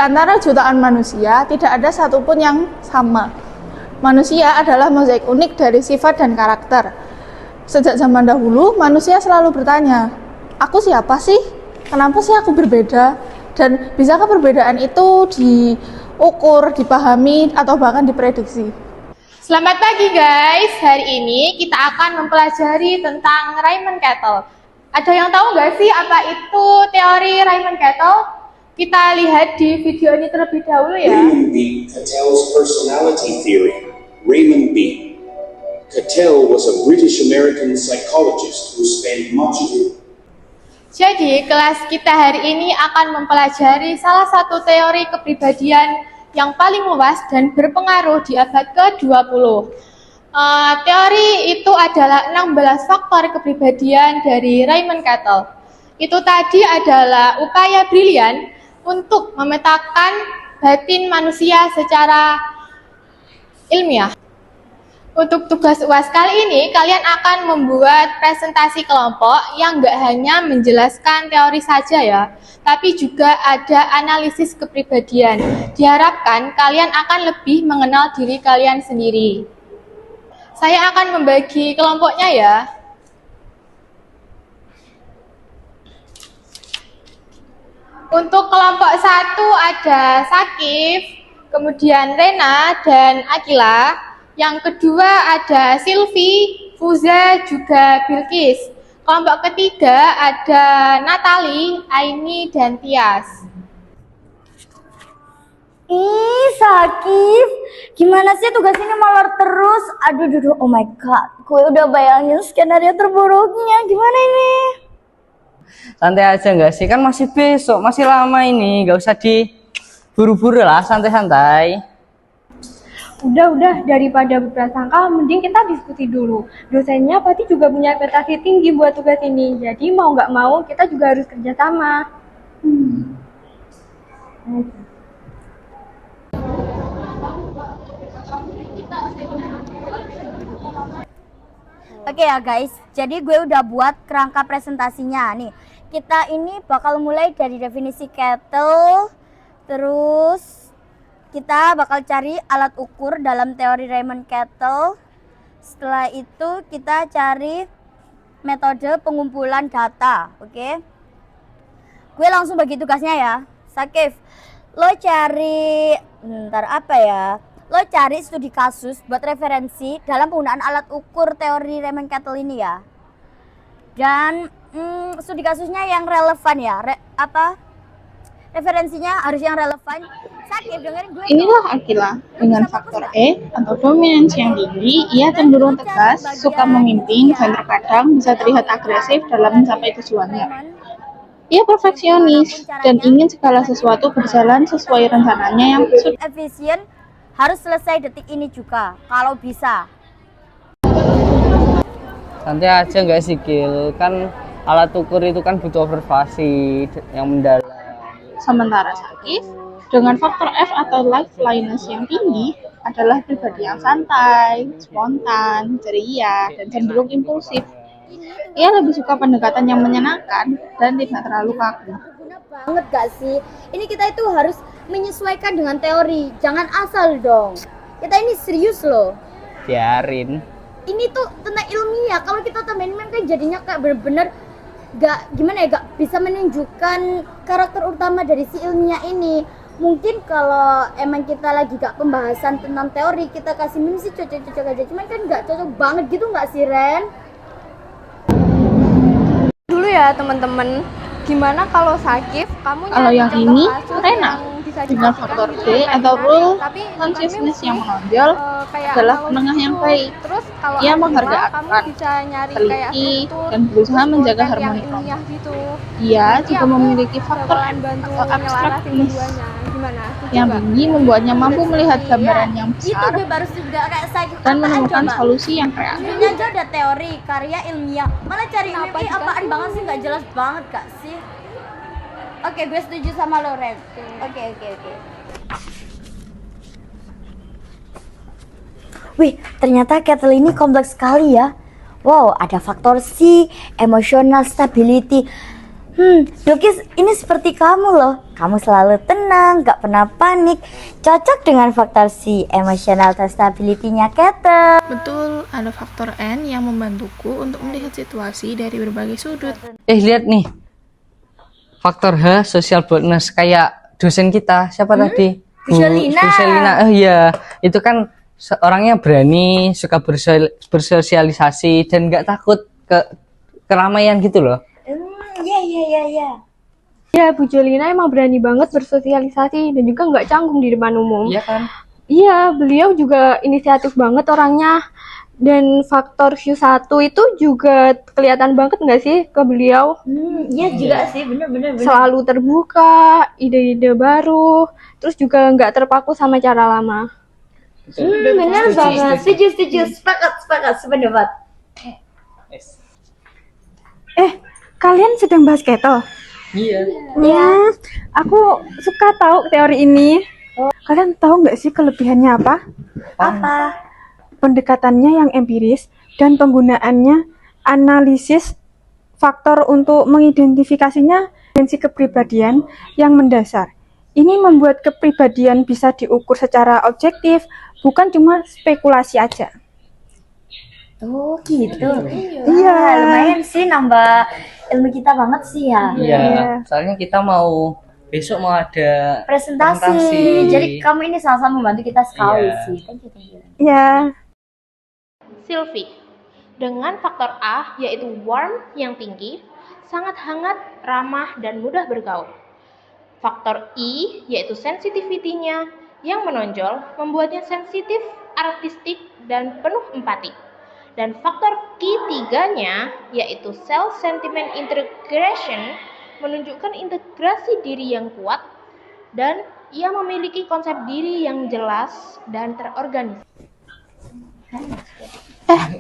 antara jutaan manusia, tidak ada satupun yang sama. Manusia adalah mozaik unik dari sifat dan karakter. Sejak zaman dahulu, manusia selalu bertanya, aku siapa sih? Kenapa sih aku berbeda? Dan bisakah perbedaan itu diukur, dipahami, atau bahkan diprediksi? Selamat pagi guys, hari ini kita akan mempelajari tentang Raymond Cattell. Ada yang tahu nggak sih apa itu teori Raymond Cattell? Kita lihat di video ini terlebih dahulu ya. Raymond B. Cattell's personality theory. Raymond B. Cattell was a British-American psychologist who spent much of his. Jadi kelas kita hari ini akan mempelajari salah satu teori kepribadian yang paling luas dan berpengaruh di abad ke-20. Teori itu adalah 16 faktor kepribadian dari Raymond Cattell. Itu tadi adalah upaya brilian untuk memetakan batin manusia secara ilmiah. Untuk tugas UAS kali ini, kalian akan membuat presentasi kelompok yang nggak hanya menjelaskan teori saja ya, tapi juga ada analisis kepribadian. Diharapkan kalian akan lebih mengenal diri kalian sendiri. Saya akan membagi kelompoknya ya. Untuk kelompok 1 ada Sakif, kemudian Rena dan Akila. Yang kedua ada Silvi, Fuza, juga Bilkis. Kelompok ketiga ada Natali, Aini, dan Tias. Ih, Sakif, gimana sih tugas ini molor terus? Aduh, oh my god, gue udah bayangin skenario terburuknya, gimana ini? Santai aja nggak sih, kan masih besok, masih lama ini, nggak usah diburu-buru lah, santai-santai. Udah, daripada berprasangka, mending kita diskusi dulu. Dosennya pasti juga punya ekspektasi tinggi buat tugas ini, jadi mau nggak mau kita juga harus kerjasama. Oke ya guys, jadi gue udah buat kerangka presentasinya nih. Kita ini bakal mulai dari definisi Cattell, terus kita bakal cari alat ukur dalam teori Raymond Cattell. Setelah itu kita cari metode pengumpulan data, oke? Gue langsung bagi tugasnya ya. Sakif, lo cari, lo cari studi kasus buat referensi dalam penggunaan alat ukur teori Raymond Cattell ini ya. Dan studi kasusnya yang relevan ya, referensinya harus yang relevan. Sakif, dengerin gue. Inilah Akila. Dengan faktor E atau dominansi yang tinggi, ia cenderung tegas, suka memimpin, dan terkadang bisa terlihat agresif dalam mencapai tujuannya. Ia perfeksionis dan ingin segala sesuatu berjalan sesuai rencananya yang sudah efisien, harus selesai detik ini juga, kalau bisa. Santai aja nggak sih, Gil? Kan alat ukur itu kan butuh observasi yang mendalam. Sementara Sakif, dengan faktor F atau liveliness yang tinggi, adalah pribadi yang santai, spontan, ceria, dan cenderung impulsif. Ia lebih suka pendekatan yang menyenangkan dan tidak terlalu kaku. Banget gak sih? Ini kita itu harus menyesuaikan dengan teori, jangan asal dong. Kita ini serius loh. Biarin. Ini tuh tentang ilmiah, kalau kita tambahin kan jadinya kayak bener-bener gak bisa menunjukkan karakter utama dari si ilmiah ini. Mungkin kalau emang kita lagi gak pembahasan tentang teori, kita kasih meme sih cocok-cocok aja, cuman kan gak cocok banget gitu gak sih, Ren? Dulu ya teman-teman, gimana kalau Sakif, kamu Kalau nyari yang contoh ini, kasus Rena. yang bisa Dengan dipastikan faktor gitu, D atau menarik, rule tapi consciousness bukan yang meme sih, menonjol kayak adalah analogi penengah yang gitu. baik. Terus kalau Ia A2, menghargai kamu aturan, bisa nyari kayak teliti, struktur, dan berusaha terus menjaga konten yang harmoni kelompok. ilmiah gitu. Ia Nanti juga aku memiliki faktor bakalan M bantu atau nyelarasin abstraktiveness keduanya. Gimana? Setuju yang nggak? tinggi, membuatnya mampu melihat gambaran yang Itu besar gue baru juga kayak Sakif. dan Apaan menemukan coba? solusi yang kreatif. Ini aja ada teori, karya ilmiah. Malah cari Kenapa meme apaan dikasih banget sih, gak jelas banget gak sih? Oke, gue setuju sama lo, Ren. Oke. Wih, ternyata Cattell ini kompleks sekali ya. Wow, ada faktor C, emotional stability. Dukis ini seperti kamu loh. Kamu selalu tenang, gak pernah panik. Cocok dengan faktor C, emotional stability-nya Ketel. Betul, ada faktor N yang membantuku untuk melihat situasi dari berbagai sudut. Lihat nih. Faktor H, social boldness. Kayak dosen kita, siapa tadi? Bu Shelina. Bu Shelina. Oh iya, itu kan orangnya berani, suka bersosialisasi dan nggak takut ke keramaian gitu loh. Iya. Ya, Bu Jolina emang berani banget bersosialisasi dan juga nggak canggung di depan umum. Iya kan? Iya, beliau juga inisiatif banget orangnya. Dan faktor Q1 itu juga kelihatan banget nggak sih ke beliau? Iya juga sih, bener. Selalu terbuka, ide-ide baru, terus juga nggak terpaku sama cara lama. Bener banget. Setuju. Sepakat, sependapat. Kalian sedang bahas keto? Iya. Aku suka tahu teori ini. Kalian tahu nggak sih kelebihannya apa? Apa? Pendekatannya yang empiris dan penggunaannya analisis faktor untuk mengidentifikasinya dimensi kepribadian yang mendasar. Ini membuat kepribadian bisa diukur secara objektif, bukan cuma spekulasi aja. Oh gitu. Iya. Lumayan sih nambah ilmu kita banget sih ya. Iya. Soalnya kita besok mau ada Presentasi. Jadi kamu ini sama-sama membantu kita sekali Iya. sih. Thank you. Ya. Sylvie. Dengan faktor A yaitu warm yang tinggi, sangat hangat, ramah, dan mudah bergaul. Faktor I yaitu sensitivity-nya yang menonjol, membuatnya sensitif, artistik, dan penuh empati. Dan faktor Q3-nya yaitu self sentiment integration, menunjukkan integrasi diri yang kuat dan ia memiliki konsep diri yang jelas dan terorganisir.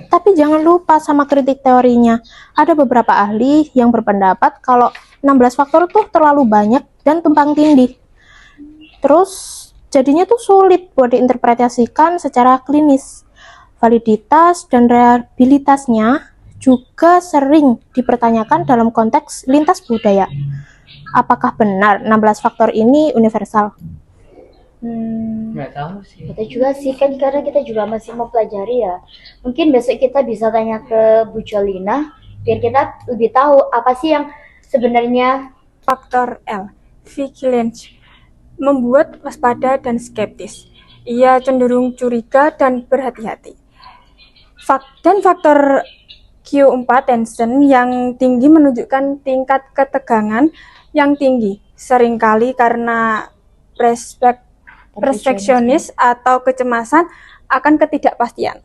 Tapi jangan lupa sama kritik teorinya. Ada beberapa ahli yang berpendapat kalau 16 faktor tuh terlalu banyak dan tumpang tindih. Terus jadinya tuh sulit buat diinterpretasikan secara klinis. Validitas dan reliabilitasnya juga sering dipertanyakan dalam konteks lintas budaya. Apakah benar 16 faktor ini universal? nggak tahu sih. Kita juga sih kan karena kita juga masih mau pelajari ya. Mungkin besok kita bisa tanya ke Bu Jolina biar kita lebih tahu apa sih yang sebenarnya. Faktor L, vigilance, membuat waspada dan skeptis. Ia cenderung curiga dan berhati-hati. Dan faktor Q4, tension yang tinggi, menunjukkan tingkat ketegangan yang tinggi, seringkali karena perfeksionis atau kecemasan akan ketidakpastian.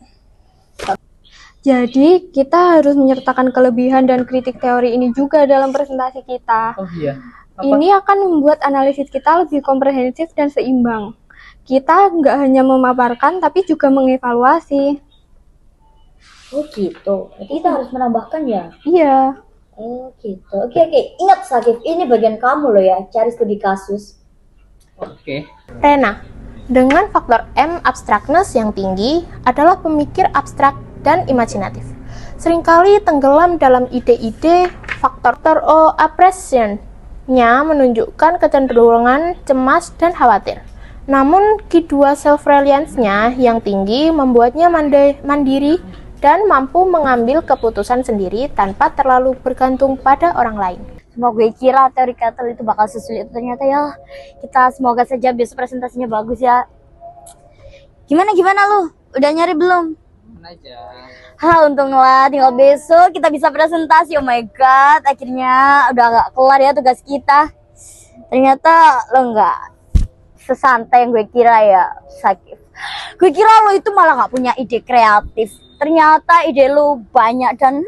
Jadi, kita harus menyertakan kelebihan dan kritik teori ini juga dalam presentasi kita. Oh iya. Ini akan membuat analisis kita lebih komprehensif dan seimbang. Kita nggak hanya memaparkan, tapi juga mengevaluasi. Oh gitu. Berarti kita harus menambahkan ya. Iya. Oh gitu. Oke. Ingat Sakif, ini bagian kamu loh ya, cari studi kasus. Oke. Rena, dengan faktor M, abstraktness yang tinggi, adalah pemikir abstrak dan imajinatif. Seringkali tenggelam dalam ide-ide. Faktor O, apprehension-nya menunjukkan kecenderungan cemas dan khawatir. Namun, Q2 self-reliance-nya yang tinggi membuatnya mandiri dan mampu mengambil keputusan sendiri tanpa terlalu bergantung pada orang lain. Semoga gue kira teori Ketel itu bakal sesulit itu, ternyata ya. Kita semoga saja besok presentasinya bagus ya. Gimana lu? Udah nyari belum? Untung lah, tinggal besok kita bisa presentasi. Oh my god, akhirnya udah gak kelar ya tugas kita. Ternyata lo gak sesantai yang gue kira ya, Sakif. Gue kira lo itu malah gak punya ide kreatif. Ternyata ide lo banyak dan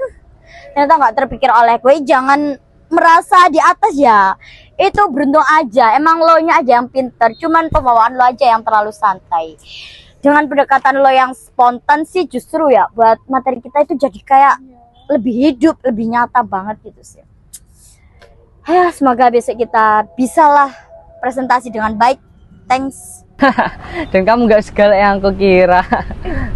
ternyata gak terpikir oleh gue. Jangan merasa di atas ya. Itu beruntung aja, emang lo nya aja yang pinter. Cuman pembawaan lo aja yang terlalu santai. Dengan pendekatan lo yang spontan sih justru ya buat materi kita itu jadi kayak lebih hidup, lebih nyata banget gitu sih. Ya, semoga besok kita bisalah presentasi dengan baik. Thanks. Dan kamu nggak segala yang aku kira.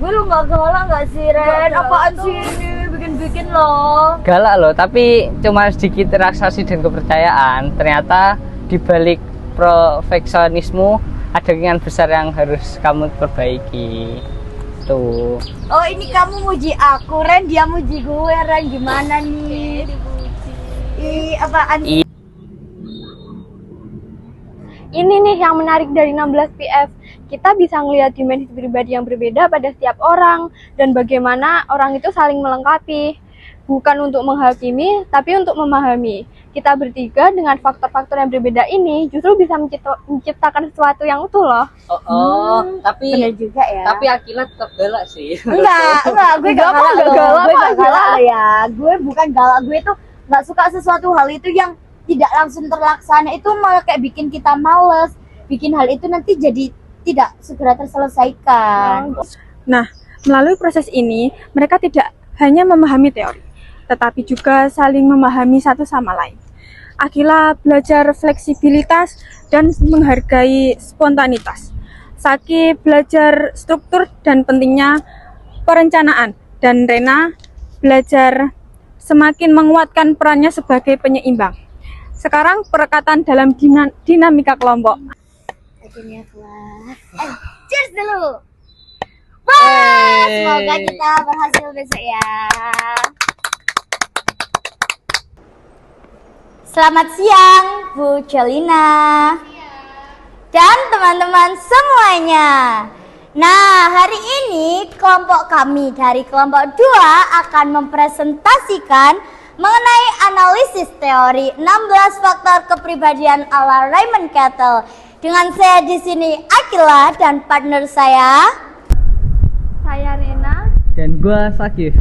Gue lo gak galak gak sih, Ren? Apaan sih ini? Bikin dibikin loh. Galak loh, tapi cuma sedikit relaksasi dan kepercayaan. Ternyata di balik perfeksionisme ada keinginan besar yang harus kamu perbaiki. Tuh. Oh, ini kamu muji aku, Ren, dia muji gue, Ren. Gimana nih? Ih, apaan? Ini nih yang menarik dari 16 PF. Kita bisa melihat dimensi pribadi yang berbeda pada setiap orang dan bagaimana orang itu saling melengkapi. Bukan untuk menghakimi, tapi untuk memahami. Kita bertiga dengan faktor-faktor yang berbeda ini justru bisa menciptakan sesuatu yang utuh loh. Tapi Bener juga ya. tapi Akila tetap galak sih. Enggak, gue gak galak loh. Gue gak galak loh ya. Gue bukan galak, gue tuh gak suka sesuatu hal itu yang tidak langsung terlaksana. Itu malah kayak bikin kita males, bikin hal itu nanti jadi tidak segera terselesaikan. Nah, melalui proses ini, mereka tidak hanya memahami teori, tetapi juga saling memahami satu sama lain. Akila belajar fleksibilitas dan menghargai spontanitas. Saki belajar struktur dan pentingnya perencanaan. Dan Rena belajar semakin menguatkan perannya sebagai penyeimbang. Sekarang perekatan dalam dinamika kelompok. Akhirnya kelas. Cheers dulu. Wah, semoga kita berhasil besok ya. Selamat siang, Bu Celina. Dan teman-teman semuanya. Nah, hari ini kelompok kami dari kelompok 2 akan mempresentasikan mengenai analisis teori 16 faktor kepribadian ala Raymond Cattell. Dengan saya di sini Akila dan partner saya. Saya Rena. Dan gua Sakif.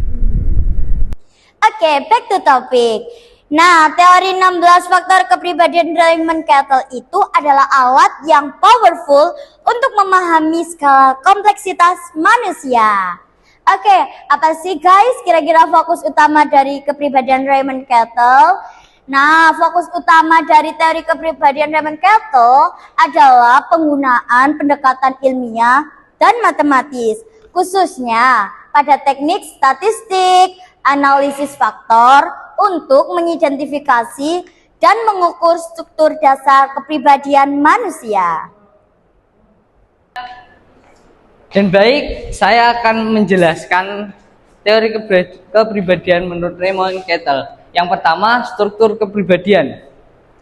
Oke, back to topic. Nah, teori 16 faktor kepribadian Raymond Cattell itu adalah alat yang powerful untuk memahami skala kompleksitas manusia. Oke, apa sih guys kira-kira fokus utama dari kepribadian Raymond Cattell? Nah, fokus utama dari teori kepribadian Raymond Cattell adalah penggunaan pendekatan ilmiah dan matematis, khususnya pada teknik statistik, analisis faktor, untuk mengidentifikasi dan mengukur struktur dasar kepribadian manusia. Dan baik, saya akan menjelaskan teori kepribadian menurut Raymond Cattell. Yang pertama, struktur kepribadian.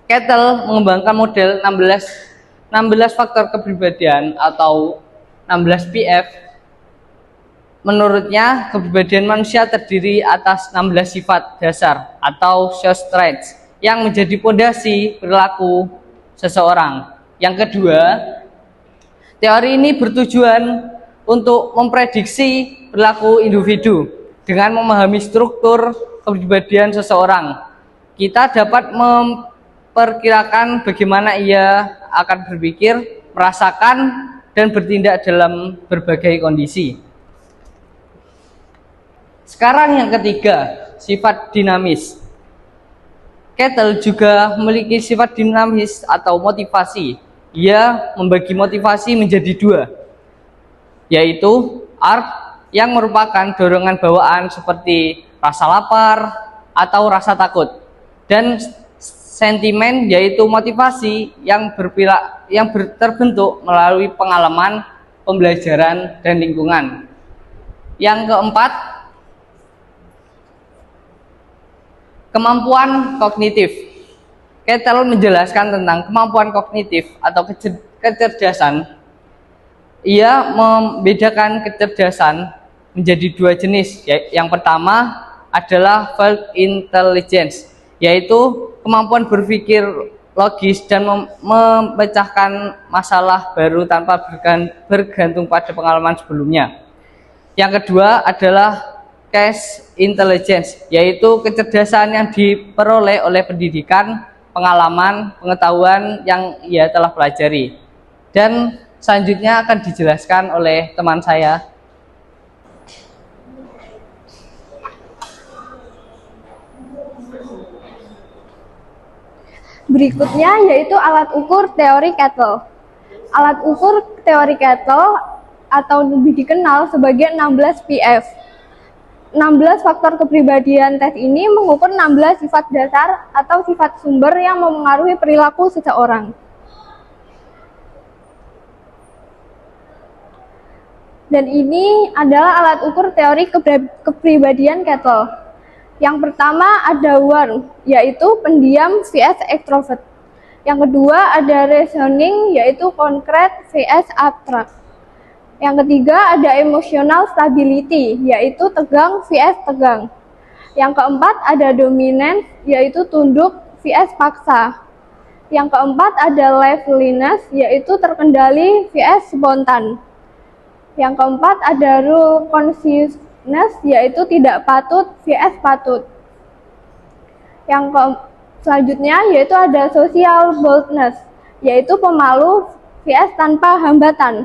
Cattell mengembangkan model 16 faktor kepribadian atau 16 PF. Menurutnya, kepribadian manusia terdiri atas 16 sifat dasar atau social traits yang menjadi pondasi perilaku seseorang. Yang kedua, teori ini bertujuan untuk memprediksi perilaku individu. Dengan memahami struktur kepribadian seseorang, kita dapat memperkirakan bagaimana ia akan berpikir, merasakan, dan bertindak dalam berbagai kondisi. Sekarang yang ketiga, sifat dinamis. Cattell juga memiliki sifat dinamis atau motivasi. Ia membagi motivasi menjadi 2, yaitu arc yang merupakan dorongan bawaan seperti rasa lapar atau rasa takut, dan sentimen yaitu motivasi yang terbentuk melalui pengalaman, pembelajaran, dan lingkungan. Yang keempat, kemampuan kognitif. Cattell menjelaskan tentang kemampuan kognitif atau kecerdasan. Ia membedakan kecerdasan menjadi 2 jenis. Yang pertama adalah felt intelligence, yaitu kemampuan berpikir logis dan memecahkan masalah baru tanpa bergantung pada pengalaman sebelumnya. Yang kedua adalah cash intelligence, yaitu kecerdasan yang diperoleh oleh pendidikan, pengalaman, pengetahuan yang ia telah pelajari. Dan selanjutnya akan dijelaskan oleh teman saya. Berikutnya yaitu alat ukur teori Cattell. Alat ukur teori Cattell atau lebih dikenal sebagai 16 PF. 16 faktor kepribadian tes ini mengukur 16 sifat dasar atau sifat sumber yang memengaruhi perilaku seseorang. Dan ini adalah alat ukur teori kepribadian Kettle. Yang pertama ada warm, yaitu pendiam vs ekstrovert. Yang kedua ada reasoning, yaitu konkret vs abstrak. Yang ketiga ada emotional stability, yaitu tegang vs tegang. Yang keempat ada dominance, yaitu tunduk vs paksa. Yang keempat ada liveliness, yaitu terkendali vs spontan. Yang keempat ada rule consciousness, yaitu tidak patut vs patut. Selanjutnya yaitu ada social boldness, yaitu pemalu vs tanpa hambatan.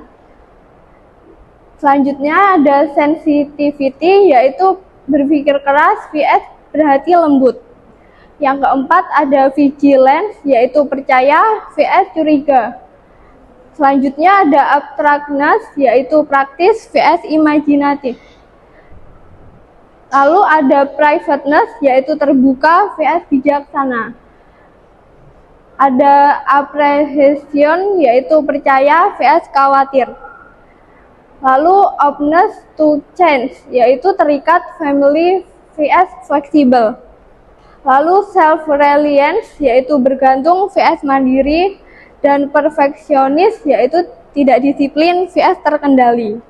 Selanjutnya ada sensitivity, yaitu berpikir keras vs berhati lembut. Yang keempat ada vigilance, yaitu percaya vs curiga. Selanjutnya ada abstractness, yaitu praktis vs imajinatif. Lalu ada privateness, yaitu terbuka vs bijaksana. Ada apprehension, yaitu percaya vs khawatir. Lalu openness to change, yaitu terikat family vs fleksibel. Lalu self-reliance, yaitu bergantung vs mandiri. Dan perfeksionis, yaitu tidak disiplin vs terkendali.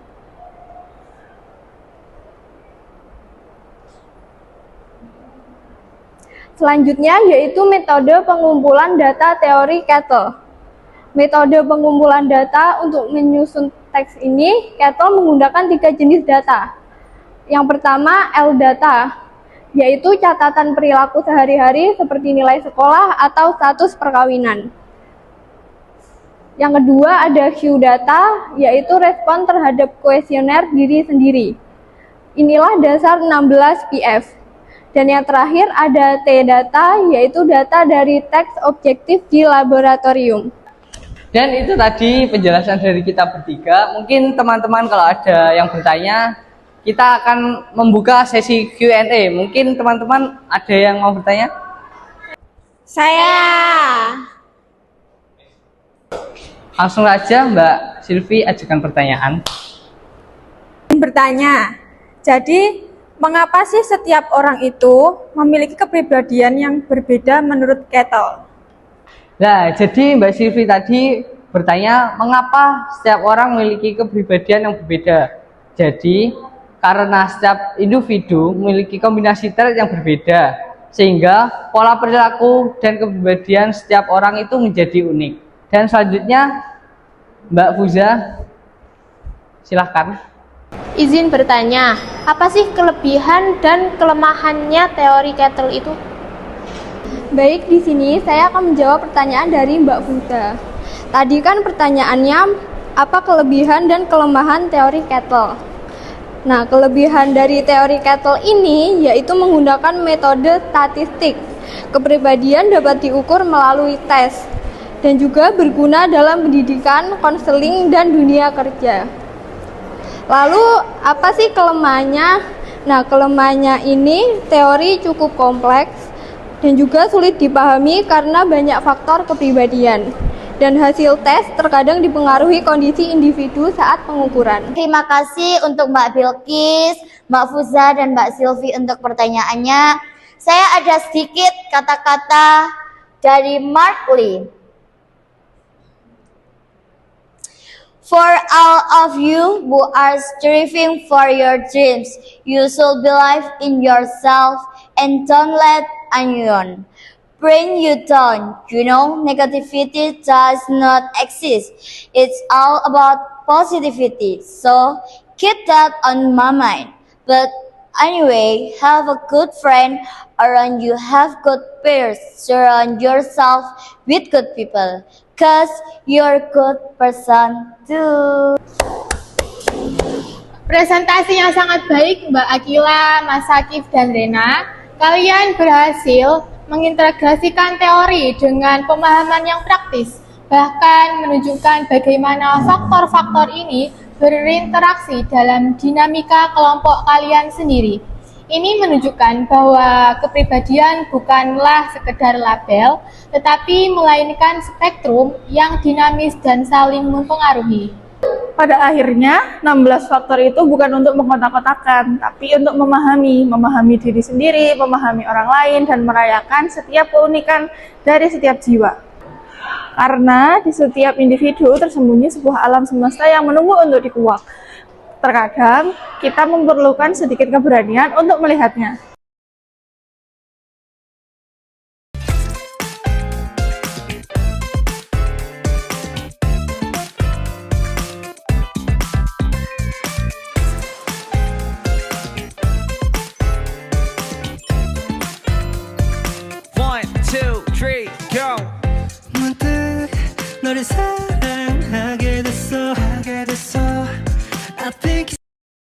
Selanjutnya yaitu metode pengumpulan data teori Kettle. Metode pengumpulan data untuk menyusun teks ini, Kettle menggunakan 3 jenis data. Yang pertama L-data, yaitu catatan perilaku sehari-hari seperti nilai sekolah atau status perkawinan. Yang kedua ada Q-data, yaitu respon terhadap kuesioner diri sendiri. Inilah dasar 16 PF. Dan yang terakhir ada T-data, yaitu data dari teks objektif di laboratorium. Dan itu tadi penjelasan dari kita bertiga. Mungkin teman-teman kalau ada yang bertanya, kita akan membuka sesi Q&A. Mungkin teman-teman ada yang mau bertanya? Saya. Langsung aja Mbak Silvi ajukan pertanyaan. Bertanya, jadi mengapa sih setiap orang itu memiliki kepribadian yang berbeda menurut Kettle? Nah, jadi Mbak Silvi tadi bertanya mengapa setiap orang memiliki kepribadian yang berbeda. Jadi karena setiap individu memiliki kombinasi trait yang berbeda, sehingga pola perilaku dan kepribadian setiap orang itu menjadi unik. Dan selanjutnya Mbak Fuza, silahkan. Izin bertanya, apa sih kelebihan dan kelemahannya teori Kettle itu? Baik, di sini saya akan menjawab pertanyaan dari Mbak Fuza. Tadi kan pertanyaannya, apa kelebihan dan kelemahan teori Kettle? Nah, kelebihan dari teori Kettle ini yaitu menggunakan metode statistik. Kepribadian dapat diukur melalui tes dan juga berguna dalam pendidikan, konseling, dan dunia kerja. Lalu, apa sih kelemahannya? Nah, kelemahannya ini teori cukup kompleks dan juga sulit dipahami karena banyak faktor kepribadian. Dan hasil tes terkadang dipengaruhi kondisi individu saat pengukuran. Terima kasih untuk Mbak Bilkis, Mbak Fuza, dan Mbak Silvi untuk pertanyaannya. Saya ada sedikit kata-kata dari Mark Lee. For all of you who are striving for your dreams, you should believe in yourself and don't let anyone bring you down. You know, negativity does not exist. It's all about positivity. So keep that on my mind. But anyway, have a good friend around you, have good peers, surround yourself with good people. Cause you're a good person too. Presentasi yang sangat baik Mbak Akila, Mas Akif, dan Rena. Kalian berhasil mengintegrasikan teori dengan pemahaman yang praktis, bahkan menunjukkan bagaimana faktor-faktor ini berinteraksi dalam dinamika kelompok kalian sendiri. Ini menunjukkan bahwa kepribadian bukanlah sekedar label, tetapi melainkan spektrum yang dinamis dan saling mempengaruhi. Pada akhirnya, 16 faktor itu bukan untuk mengkotak-kotakan, tapi untuk memahami diri sendiri, memahami orang lain, dan merayakan setiap keunikan dari setiap jiwa. Karena di setiap individu tersembunyi sebuah alam semesta yang menunggu untuk dikuak. Terkadang, kita memerlukan sedikit keberanian untuk melihatnya.